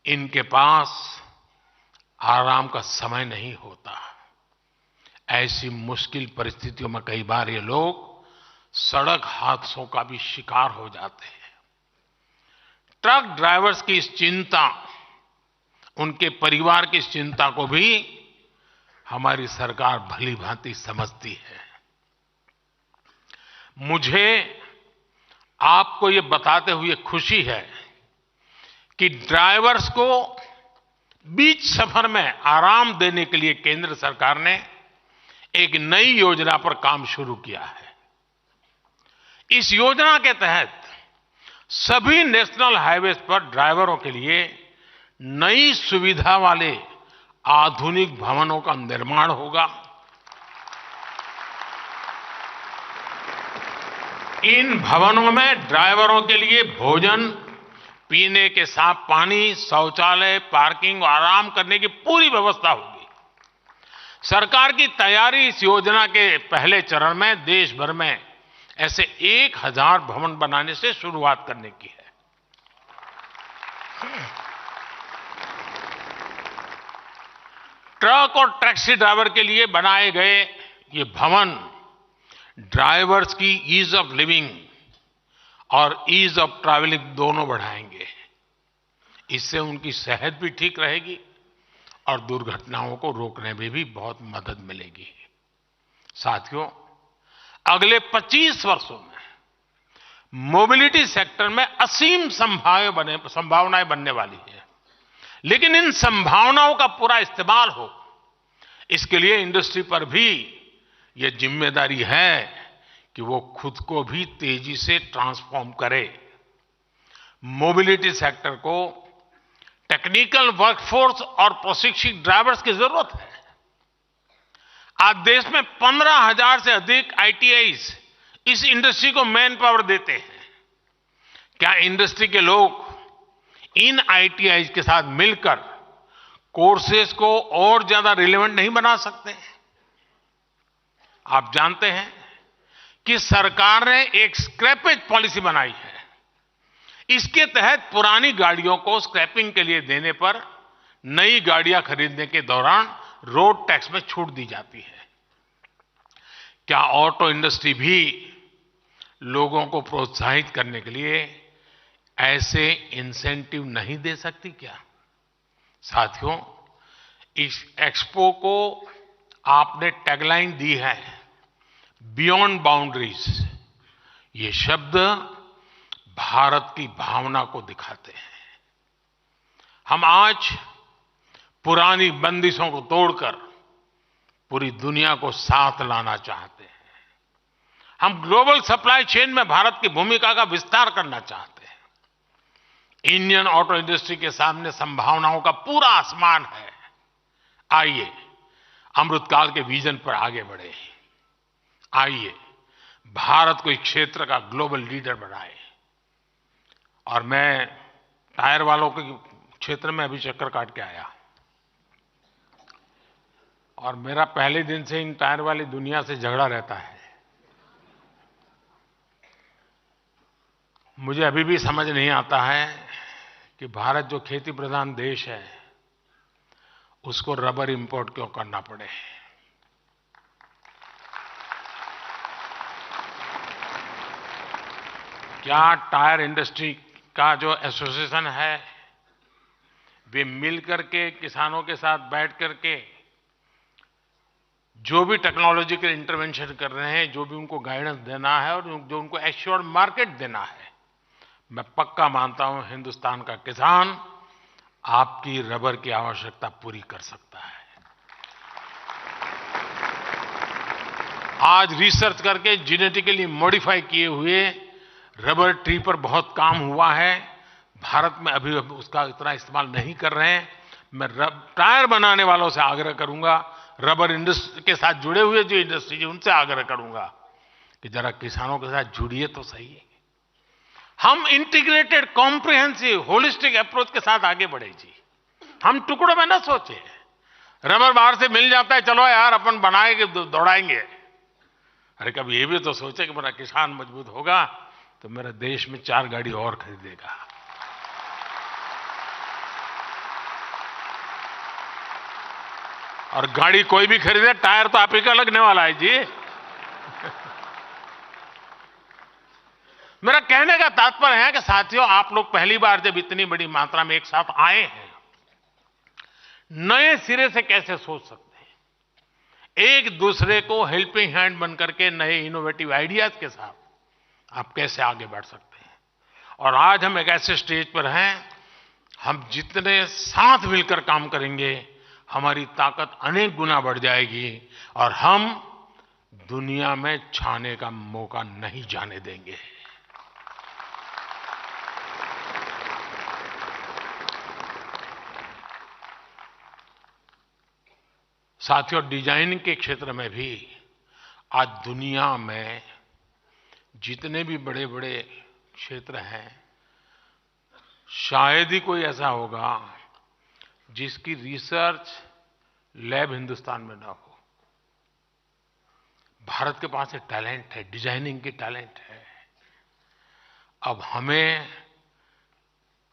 इनके पास आराम का समय नहीं होता। ऐसी मुश्किल परिस्थितियों में कई बार ये लोग सड़क हादसों का भी शिकार हो जाते हैं। ट्रक ड्राइवर्स की इस चिंता, उनके परिवार की इस चिंता को भी हमारी सरकार भली भांति समझती है। मुझे आपको ये बताते हुए खुशी है कि ड्राइवर्स को बीच सफर में आराम देने के लिए केंद्र सरकार ने एक नई योजना पर काम शुरू किया है। इस योजना के तहत सभी नेशनल हाईवेज पर ड्राइवरों के लिए नई सुविधा वाले आधुनिक भवनों का निर्माण होगा। इन भवनों में ड्राइवरों के लिए भोजन, पीने के साफ पानी, शौचालय, पार्किंग और आराम करने की पूरी व्यवस्था होगी। सरकार की तैयारी इस योजना के पहले चरण में देश भर में ऐसे 1000 भवन बनाने से शुरुआत करने की है। ट्रक और टैक्सी ड्राइवर के लिए बनाए गए ये भवन ड्राइवर्स की ईज ऑफ लिविंग और ईज ऑफ ट्रैवलिंग दोनों बढ़ाएंगे। इससे उनकी सेहत भी ठीक रहेगी और दुर्घटनाओं को रोकने में भी बहुत मदद मिलेगी। साथियों, अगले 25 वर्षों में मोबिलिटी सेक्टर में असीम संभावनाएं बनने वाली है। लेकिन इन संभावनाओं का पूरा इस्तेमाल हो, इसके लिए इंडस्ट्री पर भी यह जिम्मेदारी है कि वो खुद को भी तेजी से ट्रांसफॉर्म करे। मोबिलिटी सेक्टर को टेक्निकल वर्कफोर्स और प्रशिक्षित ड्राइवर्स की जरूरत है। आज देश में 15,000 से अधिक आईटीआईज इस इंडस्ट्री को मैन पावर देते हैं। क्या इंडस्ट्री के लोग इन आईटीआईज के साथ मिलकर कोर्सेज को और ज्यादा रिलेवेंट नहीं बना सकते? आप जानते हैं कि सरकार ने एक स्क्रैपेज पॉलिसी बनाई है। इसके तहत पुरानी गाड़ियों को स्क्रैपिंग के लिए देने पर नई गाड़ियां खरीदने के दौरान रोड टैक्स में छूट दी जाती है। क्या ऑटो इंडस्ट्री भी लोगों को प्रोत्साहित करने के लिए ऐसे इंसेंटिव नहीं दे सकती क्या? साथियों, इस एक्सपो को आपने टैगलाइन दी है, बियॉन्ड बाउंड्रीज। ये शब्द भारत की भावना को दिखाते हैं। हम आज पुरानी बंदिशों को तोड़कर पूरी दुनिया को साथ लाना चाहते हैं। हम ग्लोबल सप्लाई चेन में भारत की भूमिका का विस्तार करना चाहते हैं। इंडियन ऑटो इंडस्ट्री के सामने संभावनाओं का पूरा आसमान है। आइए अमृतकाल के विजन पर आगे बढ़े। आइए भारत को इस क्षेत्र का ग्लोबल लीडर बनाए। और मैं टायर वालों के क्षेत्र में अभी चक्कर काट के आया और मेरा पहले दिन से इन टायर वाली दुनिया से झगड़ा रहता है। मुझे अभी भी समझ नहीं आता है कि भारत जो खेती प्रधान देश है उसको रबर इंपोर्ट क्यों करना पड़े। क्या टायर इंडस्ट्री का जो एसोसिएशन है वे मिलकर के किसानों के साथ बैठ करके जो भी टेक्नोलॉजिकल इंटरवेंशन कर रहे हैं, जो भी उनको गाइडेंस देना है और जो उनको एश्योर्ड मार्केट देना है, मैं पक्का मानता हूं हिंदुस्तान का किसान आपकी रबर की आवश्यकता पूरी कर सकता है। आज रिसर्च करके जेनेटिकली मॉडिफाई किए हुए रबर ट्री पर बहुत काम हुआ है। भारत में अभी उसका इतना इस्तेमाल नहीं कर रहे हैं। मैं टायर बनाने वालों से आग्रह करूंगा, रबर इंडस्ट्री के साथ जुड़े हुए जो इंडस्ट्री है उनसे आग्रह करूंगा कि जरा किसानों के साथ जुड़िए तो सही। हम इंटीग्रेटेड कॉम्प्रिहेंसिव होलिस्टिक अप्रोच के साथ आगे बढ़े जी। हम टुकड़ों में ना सोचे रबर बाहर से मिल जाता है, चलो यार अपन बनाएंगे दौड़ाएंगे। अरे कभी ये भी तो सोचे कि मेरा किसान मजबूत होगा तो मेरा देश में 4 गाड़ी और खरीदेगा। और गाड़ी कोई भी खरीदे, टायर तो आप ही का लगने वाला है जी। मेरा कहने का तात्पर्य है कि साथियों, आप लोग पहली बार जब इतनी बड़ी मात्रा में एक साथ आए हैं, नए सिरे से कैसे सोच सकते हैं। एक दूसरे को हेल्पिंग हैंड बनकर के नए इनोवेटिव आइडियाज के साथ आप कैसे आगे बढ़ सकते हैं। और आज हम एक ऐसे स्टेज पर हैं, हम जितने साथ मिलकर काम करेंगे हमारी ताकत अनेक गुना बढ़ जाएगी और हम दुनिया में छाने का मौका नहीं जाने देंगे। साथियों, डिजाइनिंग के क्षेत्र में भी आज दुनिया में जितने भी बड़े बड़े क्षेत्र हैं, शायद ही कोई ऐसा होगा जिसकी रिसर्च लैब हिंदुस्तान में ना हो। भारत के पास एक टैलेंट है, डिजाइनिंग की टैलेंट है। अब हमें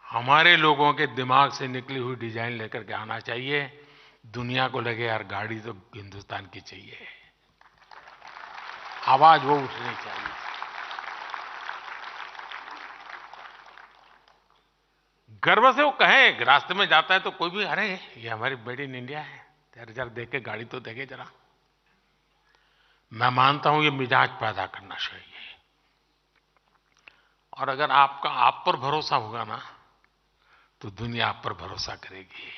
हमारे लोगों के दिमाग से निकली हुई डिजाइन लेकर के आना चाहिए। दुनिया को लगे यार गाड़ी तो हिंदुस्तान की चाहिए, आवाज वो उठनी चाहिए। गर्व से वो कहे, रास्ते में जाता है तो कोई भी, अरे ये हमारी मेड इन इंडिया है, जरा देख के गाड़ी तो देखे जरा। मैं मानता हूं ये मिजाज पैदा करना चाहिए। और अगर आपका आप पर भरोसा होगा ना तो दुनिया आप पर भरोसा करेगी।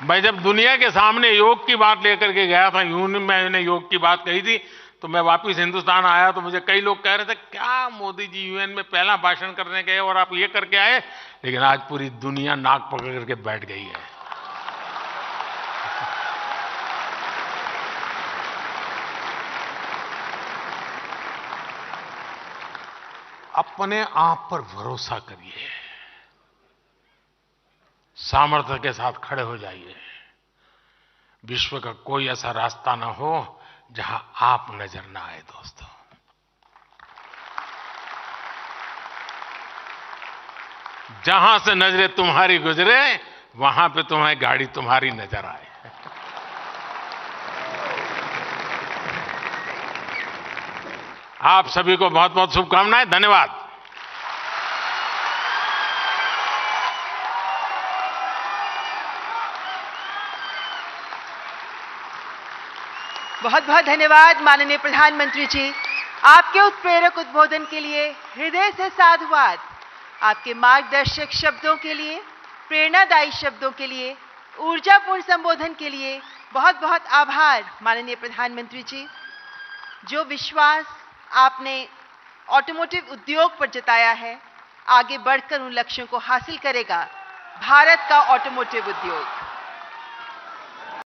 मैं जब दुनिया के सामने योग की बात लेकर के गया था, यूएन में मैंने योग की बात कही थी, तो मैं वापस हिंदुस्तान आया तो मुझे कई लोग कह रहे थे क्या मोदी जी यूएन में पहला भाषण करने गए और आप ये करके आए। लेकिन आज पूरी दुनिया नाक पकड़ करके बैठ गई है। अपने आप पर भरोसा करिए, सामर्थ्य के साथ खड़े हो जाइए। विश्व का कोई ऐसा रास्ता ना हो जहां आप नजर ना आए। दोस्तों, जहां से नजरें तुम्हारी गुजरे वहां पे तुम्हें गाड़ी तुम्हारी नजर आए। आप सभी को बहुत बहुत शुभकामनाएं। धन्यवाद। बहुत बहुत धन्यवाद माननीय प्रधानमंत्री जी। आपके उत्प्रेरक उद्बोधन के लिए हृदय से साधुवाद। आपके मार्गदर्शक शब्दों के लिए, प्रेरणादायी शब्दों के लिए, ऊर्जापूर्ण संबोधन के लिए बहुत बहुत आभार माननीय प्रधानमंत्री जी। जो विश्वास आपने ऑटोमोटिव उद्योग पर जताया है, आगे बढ़कर उन लक्ष्यों को हासिल करेगा भारत का ऑटोमोटिव उद्योग।